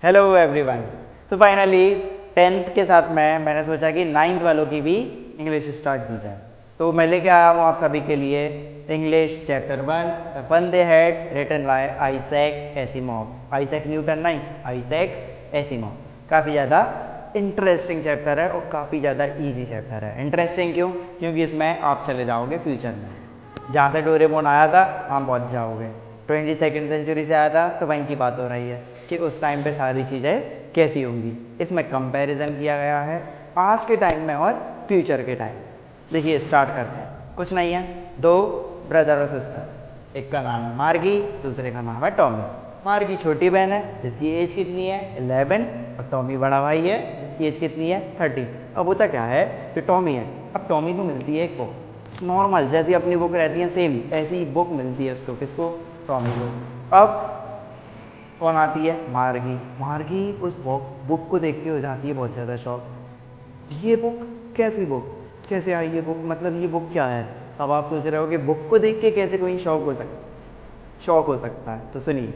Hello everyone. So finally 10th के साथ मैंने सोचा कि 9th वालों की भी इंग्लिश स्टार्ट की जाए। तो मैं लेके आया हूँ आप सभी के लिए English chapter 1 fun they had written by Isaac Asimov. Isaac Newton नहीं, आइजैक एसिमोव। काफ़ी ज़्यादा इंटरेस्टिंग चैप्टर है और काफ़ी ज़्यादा ईजी चैप्टर है। इंटरेस्टिंग क्यों? क्योंकि इसमें आप चले जाओगे फ्यूचर में। जहाँ से डोरेमोन आया था वहाँ पहुँच जाओगे। 22nd सेंचुरी से आया था तो वहीं की बात हो रही है कि उस टाइम पे सारी चीज़ें कैसी होंगी। इसमें कंपैरिजन किया गया है आज के टाइम में और फ्यूचर के टाइम। देखिए स्टार्ट करते हैं। कुछ नहीं है, दो ब्रदर और सिस्टर, एक का नाम है मार्गी, दूसरे का नाम है टॉमी। मार्गी छोटी बहन है जिसकी एज कितनी है 11 और टॉमी बड़ा भाई है जिसकी एज कितनी है 30। अब होता क्या है कि टॉमी है, अब टॉमी को मिलती है एक बुक, नॉर्मल जैसी अपनी बुक रहती है सेम ऐसी बुक मिलती है उसको, किसको? टॉमी को। अब कौन आती है? मार्गी। मार्गी उस बुक को देख के हो जाती है बहुत ज़्यादा शौक। ये बुक कैसी बुक, कैसे आई ये बुक, मतलब ये बुक क्या है? अब आप सोच रहे हो कि बुक को देख के कैसे कोई शौक हो सकता है। तो सुनिए,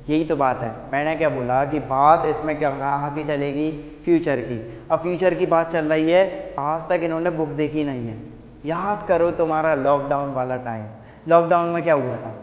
यही तो बात है। मैंने क्या बोला कि बात इसमें क्या कहाँ की चलेगी? फ्यूचर की। अब फ्यूचर की बात चल रही है, आज तक इन्होंने बुक देखी नहीं है। याद करो तुम्हारा लॉकडाउन वाला टाइम। लॉकडाउन में क्या हुआ था?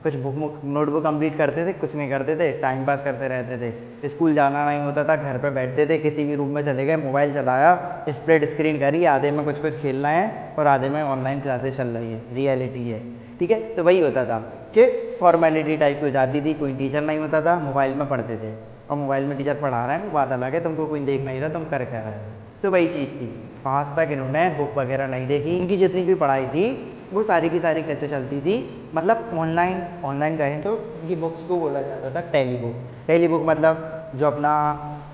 कुछ बुक नोटबुक कंप्लीट करते थे, कुछ नहीं करते थे, टाइम पास करते रहते थे। स्कूल जाना नहीं होता था, घर पे बैठते थे, किसी भी रूम में चले गए, मोबाइल चलाया, स्प्लिट स्क्रीन करी, आधे में कुछ खेलना है और आधे में ऑनलाइन क्लासेस चल रही है, रियलिटी है। ठीक है, तो वही होता था कि फॉर्मेलिटी टाइप की हो जाती थी, कोई टीचर नहीं होता था, मोबाइल में पढ़ते थे। और मोबाइल में टीचर पढ़ा रहा है वो बात अलग है, तुमको कोई देख नहीं रहा, तुम कर क्या रहे हो। तो वही चीज़ थी। आज तक इन्होंने बुक वगैरह नहीं देखी। इनकी जितनी भी पढ़ाई थी वो सारी की सारी कैसे चलती थी, मतलब ऑनलाइन कहें तो ये बुक्स को बोला जाता था टेली बुक। टेली बुक मतलब जो अपना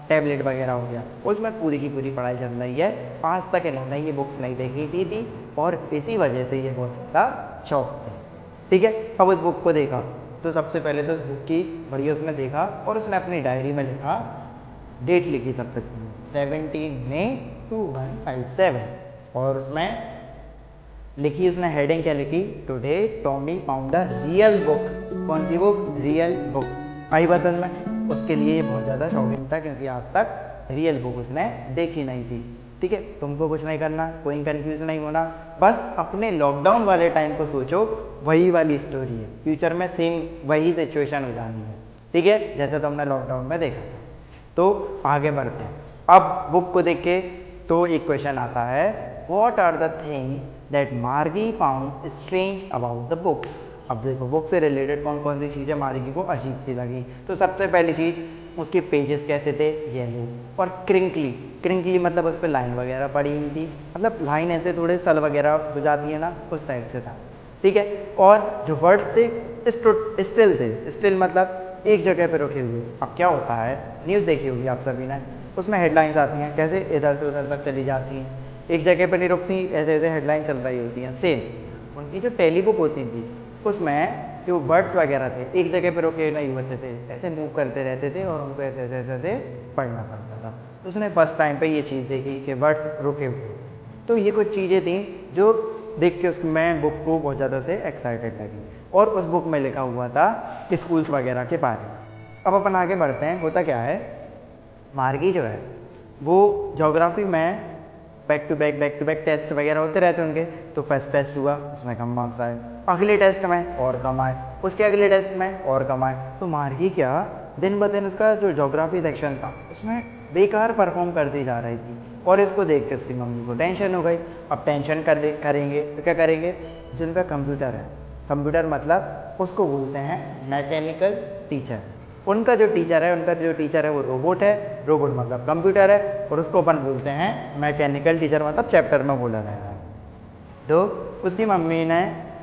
टैबलेट वगैरह हो गया, उसमें पूरी की पूरी पढ़ाई चल रही है। आज तक इन्होंने ये बुक्स नहीं देखी थी और इसी वजह से ये बहुत ज़्यादा शौक थे। ठीक है, अब उस बुक को देखा तो सबसे पहले तो उस बुक की बढ़िया उसने देखा और उसने अपनी डायरी में लिखा, डेट लिखी सबसे पहले 17 मई 2157 और उसमें लिखी, उसने हेडिंग क्या लिखी? Today Tommy found the real book. कौन सी बुक? Real book. आई बस में उसके लिए ये बहुत ज़्यादा शॉकिंग था क्योंकि आज तक रियल बुक उसने देखी नहीं थी। ठीक है, तुमको कुछ नहीं करना, कोई कंफ्यूज नहीं होना, बस अपने लॉकडाउन वाले टाइम को सोचो, वही वाली स्टोरी है। फ्यूचर में सेम वही सिचुएशन हो जानी है। ठीक है, जैसे तुमने लॉकडाउन में देखा था। तो आगे बढ़ते हैं। अब बुक को देख के तो एक क्वेश्चन आता है, what are the things that Margie found strange about the books. अब देखो बुक से रिलेटेड कौन कौन सी चीज़ें मार्गी को अजीब सी लगी। तो सबसे पहली चीज़, उसके पेजेस कैसे थे? येलो और क्रिंकली मतलब उस पर लाइन वगैरह पड़ी हुई थी, मतलब लाइन ऐसे थोड़े सल वगैरह हो जाती है ना, उस टाइप से था। ठीक है, और जो वर्ड्स थे स्टिल थे। स्टिल मतलब एक जगह पर रुके हुए। अब क्या होता है, न्यूज़ देखी होगी आप सभी ने, उसमें हेडलाइंस आती हैं कैसे इधर से उधर तक चली जाती हैं, एक जगह पर नहीं रुकती, ऐसे ऐसे हेडलाइन चल रही होती हैं। सेम उनकी जो टेली बुक होती थी उसमें जो वर्ड्स वगैरह थे एक जगह पर रुके नहीं होते थे, ऐसे मूव करते रहते थे और उनको ऐसे ऐसे ऐसे पढ़ना पड़ता था। तो उसने फर्स्ट टाइम पे ये चीज़ देखी कि वर्ड्स रुके हुए। तो ये कुछ चीज़ें थी जो देख के उसमें बुक को बहुत ज़्यादा से एक्साइटेड लगी और उस बुक में लिखा हुआ था स्कूल्स वगैरह के बारे में। अब अपन आगे बढ़ते हैं। होता क्या है, मार्गी जो है वो ज्योग्राफी में बैक टू बैक टेस्ट वगैरह होते रहते उनके। तो फर्स्ट टेस्ट हुआ, उसमें कम मार्क्स आए, अगले टेस्ट में और कम आए, उसके अगले टेस्ट में और कम आए। तो मार्गी क्या दिन ब दिन उसका जो ज्योग्राफी सेक्शन था उसमें बेकार परफॉर्म करती जा रही थी और इसको देख के उसकी मम्मी को टेंशन हो गई। अब टेंशन करेंगे तो क्या करेंगे, जिनका कंप्यूटर है, कंप्यूटर मतलब उसको बोलते हैं मैकेनिकल टीचर। उनका जो टीचर है वो रोबोट है, रोबोट मतलब कंप्यूटर है और उसको अपन बोलते हैं मैकेनिकल टीचर, मतलब चैप्टर में बोला गया है। तो उसकी मम्मी ने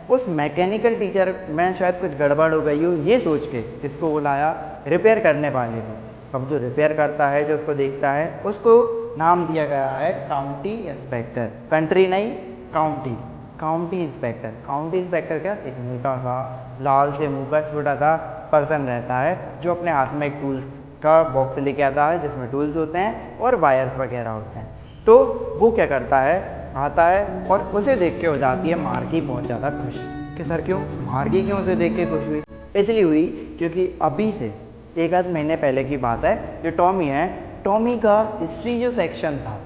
उस मैकेनिकल टीचर में शायद कुछ गड़बड़ हो गई हो ये सोच के इसको बुलाया रिपेयर करने वाले को। अब जो रिपेयर करता है, जो उसको देखता है, उसको नाम दिया गया है काउंटी इंस्पेक्टर। कंट्री नहीं, county, county inspector. County inspector क्या, एक मोटा सा लाल से मुंह का छोटा सा पर्सन रहता है जो अपने हाथ में एक टूल्स का बॉक्स लेके आता है जिसमें टूल्स होते हैं और वायर्स वगैरह होते हैं। तो वो क्या करता है, आता है और उसे देख के हो जाती है मार्गी बहुत ज़्यादा खुश कि सर क्यों, मार्गी क्यों उसे देख के खुश हुई? इसलिए हुई क्योंकि अभी से एक आध महीने पहले की बात है। जो टॉमी है, टॉमी का हिस्ट्री जो सेक्शन था,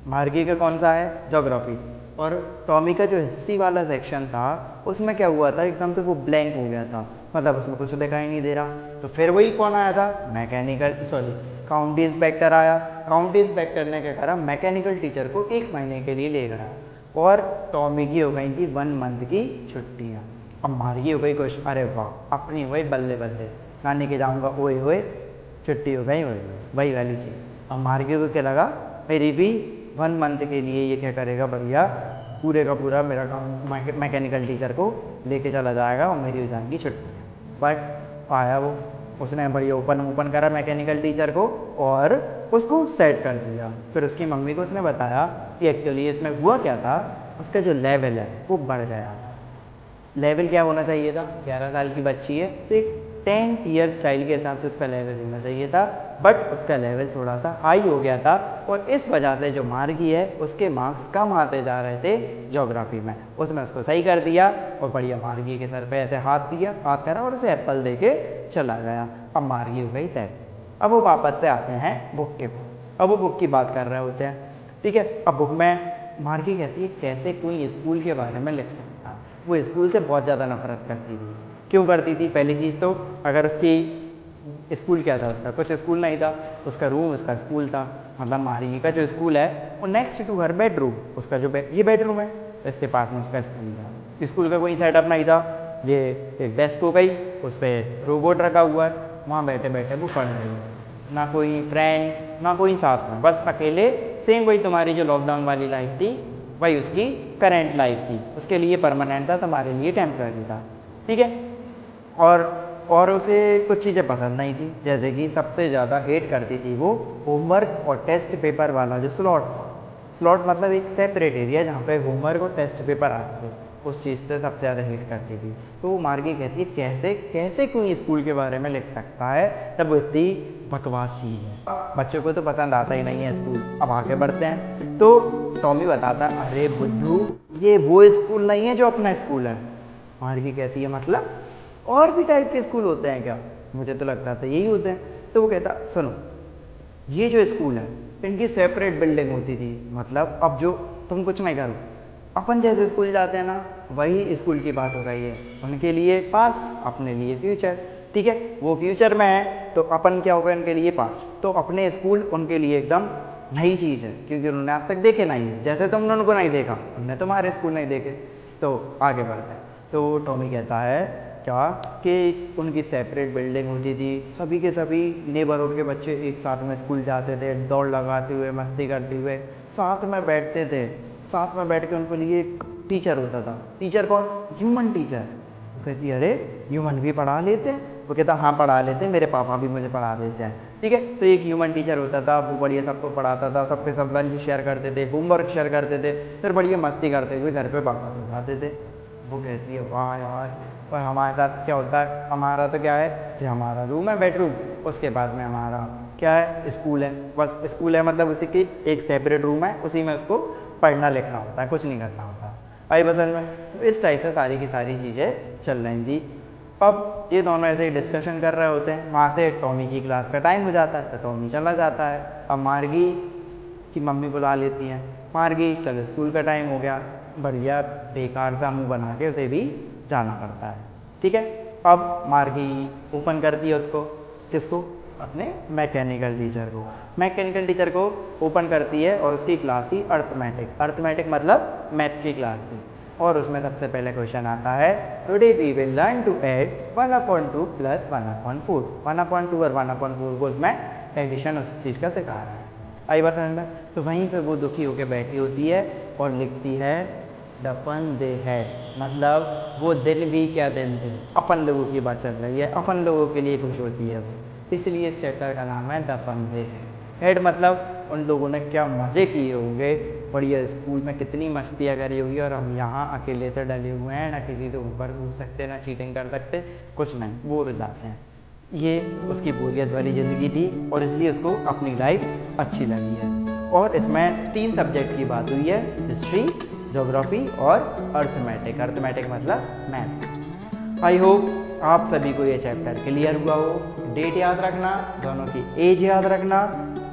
मार्गी का कौन सा है, ज्योग्राफी, और टॉमी का जो हिस्ट्री वाला सेक्शन था उसमें क्या हुआ था, एकदम से वो ब्लैंक हो गया था, मतलब उसमें कुछ दिखाई नहीं दे रहा। तो फिर वही कौन आया था, काउंटी इंस्पेक्टर आया। काउंटी इंस्पेक्टर ने क्या करा, मैकेनिकल टीचर को 1 महीने के लिए ले गया और टॉमी की हो गई थी 1 मंथ की छुट्टियाँ। अब मार्गी हो गई खुश, अरे वाह अपनी हो गई बल्ले बल्ले, नानी के जाऊँगा ओए होए, छुट्टी हो गई ओए वही वाली चीज़। अब मार्गी को क्या लगा, मेरी भी 1 मंथ के लिए ये क्या करेगा, बढ़िया पूरे का पूरा मेरा काम मैकेनिकल टीचर को लेके चला जाएगा और मेरी हो जाएगी छुट्टी। बट आया वो, उसने बढ़िया ओपन करा मैकेनिकल टीचर को और उसको सेट कर दिया। फिर उसकी मम्मी को उसने बताया कि एक्चुअली इसमें हुआ क्या था, उसका जो लेवल है वो बढ़ गया। लेवल क्या होना चाहिए था, 11 साल की बच्ची है तो एक 10 ईयर चाइल्ड के हिसाब से उसका लेवल होना चाहिए था, बट उसका लेवल थोड़ा सा हाई हो गया था और इस वजह से जो मार्गी है उसके मार्क्स कम आते जा रहे थे ज्योग्राफी में। उसने उसको सही कर दिया और बढ़िया मार्गी के सर पे ऐसे हाथ करा और उसे एप्पल दे के चला गया। अब मार्गी हो गई सेट। अब वो वापस से आते हैं बुक के पास, अब वो बुक की बात कर रहे होते हैं, ठीक है। अब बुक में मार्गी कहती है कैसे कोई स्कूल के बारे में लिख सकता। वो स्कूल से बहुत ज़्यादा नफरत करती थी। क्यों करती थी, पहली चीज़ तो अगर उसकी स्कूल क्या था, उसका कुछ स्कूल नहीं था, उसका रूम उसका स्कूल था। मतलब मार्गी का जो स्कूल है वो नेक्स्ट टू हर बेडरूम, उसका जो ये बेडरूम है इसके पास में उसका स्कूल था। स्कूल का कोई सेटअप नहीं था, ये एक डेस्क हो गई, उस पर रोबोट रखा हुआ है, वहाँ बैठे बैठे वो पढ़ रही है, ना कोई फ्रेंड्स ना कोई साथ में, बस अकेले। सेम वही तुम्हारी जो लॉकडाउन वाली लाइफ थी वही उसकी करेंट लाइफ थी, उसके लिए परमानेंट था, तुम्हारे लिए टेम्पररी था, ठीक है। और उसे कुछ चीज़ें पसंद नहीं थी, जैसे कि सबसे ज़्यादा हेट करती थी वो होमवर्क और टेस्ट पेपर वाला जो स्लॉट था। स्लॉट मतलब एक सेपरेट एरिया जहाँ पे होमवर्क और टेस्ट पेपर आते थे, उस चीज़ से सबसे ज़्यादा हेट करती थी। तो वो मार्गी कहती है कैसे कैसे कोई स्कूल के बारे में लिख सकता है तब वो इतनी बकवास चीज़ है, बच्चों को तो पसंद आता ही नहीं है स्कूल। अब आगे बढ़ते हैं तो टॉमी बताता है अरे बुद्धू ये वो स्कूल नहीं है जो अपना स्कूल है। मार्गी कहती है मतलब और भी टाइप के स्कूल होते हैं क्या, मुझे तो लगता था यही होते हैं। तो वो कहता सुनो ये जो स्कूल है इनकी सेपरेट बिल्डिंग होती थी, मतलब अब जो तुम कुछ नहीं करो, अपन जैसे स्कूल जाते हैं ना वही स्कूल की बात हो रही है, उनके लिए पास अपने लिए फ्यूचर, ठीक है। वो फ्यूचर में है तो अपन क्या होगा इनके लिए पास, तो अपने स्कूल उनके लिए एकदम नई चीज़ है क्योंकि उन्होंने आज तक देखे नहीं है, जैसे तुमने उनको नहीं देखा उन्होंने तुम्हारे स्कूल नहीं देखे। तो आगे बढ़ते हैं तो टॉमी कहता है क्या कि उनकी सेपरेट बिल्डिंग होती थी, सभी के सभी नेबरहुड के बच्चे एक साथ में स्कूल जाते थे, दौड़ लगाते हुए मस्ती करते हुए साथ में बैठते थे, साथ में बैठ के उनके लिए एक टीचर होता था। टीचर कौन, ह्यूमन टीचर। वो कहती अरे ह्यूमन भी पढ़ा लेते हैं, वो कहता हाँ पढ़ा लेते हैं, मेरे पापा भी मुझे पढ़ा देते हैं, ठीक है। तो एक ह्यूमन टीचर होता था, वो बढ़िया सबको पढ़ाता था, सबके सब लंच शेयर करते थे, होमवर्क शेयर करते थे, फिर बढ़िया मस्ती करते हुए घर पे वापस हो जाते थे। वो कहती है वाह यार, और हमारे साथ क्या होता है, हमारा तो क्या है कि हमारा रूम है बेडरूम, उसके बाद में हमारा क्या है स्कूल है, बस स्कूल है मतलब उसी की एक सेपरेट रूम है, उसी में उसको पढ़ना लिखना होता है, कुछ नहीं करना होता आई बसल में। तो इस टाइप से सारी की सारी चीज़ें चल रही थी। अब ये दोनों ऐसे ही डिस्कशन कर रहे होते हैं, वहाँ से टॉमी की क्लास का टाइम हो जाता है तो टॉमी चला जाता है। अब मार्गी की मम्मी बुला लेती हैं, मार्गी चलो स्कूल का टाइम हो गया, बढ़िया बेकार सा मुँह बना के उसे भी जाना पड़ता है, ठीक है। अब मार्गी ओपन करती है उसको, किसको, अपने मैकेनिकल टीचर को, मैकेनिकल टीचर को ओपन करती है और उसकी क्लास थी अर्थमेटिक, अर्थमेटिक मतलब मैथ की क्लास थी। और उसमें सबसे पहले क्वेश्चन आता है today we will learn to add 1/2 plus 1/4, 1/2 और 1/4 को उसमें एडिशन उस चीज़ का सिखा रहा है, आई बात समझ में। तो वहीं पे वो दुखी होकर बैठी होती है और लिखती है द फन दे है, मतलब वो दिन भी क्या दिन थे, अपन लोगों की बात चल रही है, अपन लोगों के लिए खुश होती है वो, इसलिए इस चैप्टर का नाम है द फन दे है। हेड मतलब उन लोगों ने क्या मज़े किए होंगे, बढ़िया स्कूल में कितनी मस्तियाँ करी होगी और हम यहाँ अकेले से डले हुए हैं, ना किसी से ऊपर कूद सकते ना चीटिंग कर सकते, कुछ नहीं, बोर हो जाते हैं। ये उसकी बोरियत वाली ज़िंदगी थी और इसलिए उसको अपनी लाइफ अच्छी लगी है। और इसमें 3 सब्जेक्ट की बात हुई है, हिस्ट्री, ज्योग्राफी और अर्थमेटिक, अर्थमेटिक मतलब मैथ्स। आई होप आप सभी को ये चैप्टर क्लियर हुआ हो। डेट याद रखना, दोनों की एज याद रखना,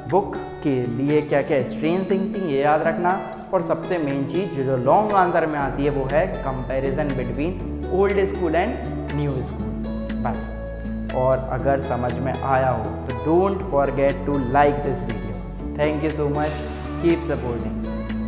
बुक के लिए क्या क्या स्ट्रेंथ थिंग थी ये याद रखना, और सबसे मेन चीज़ जो लॉन्ग आंसर में आती है वो है comparison between old school and new school. बस, और अगर समझ में आया हो तो don't forget to like this video. Thank you so much, keep supporting.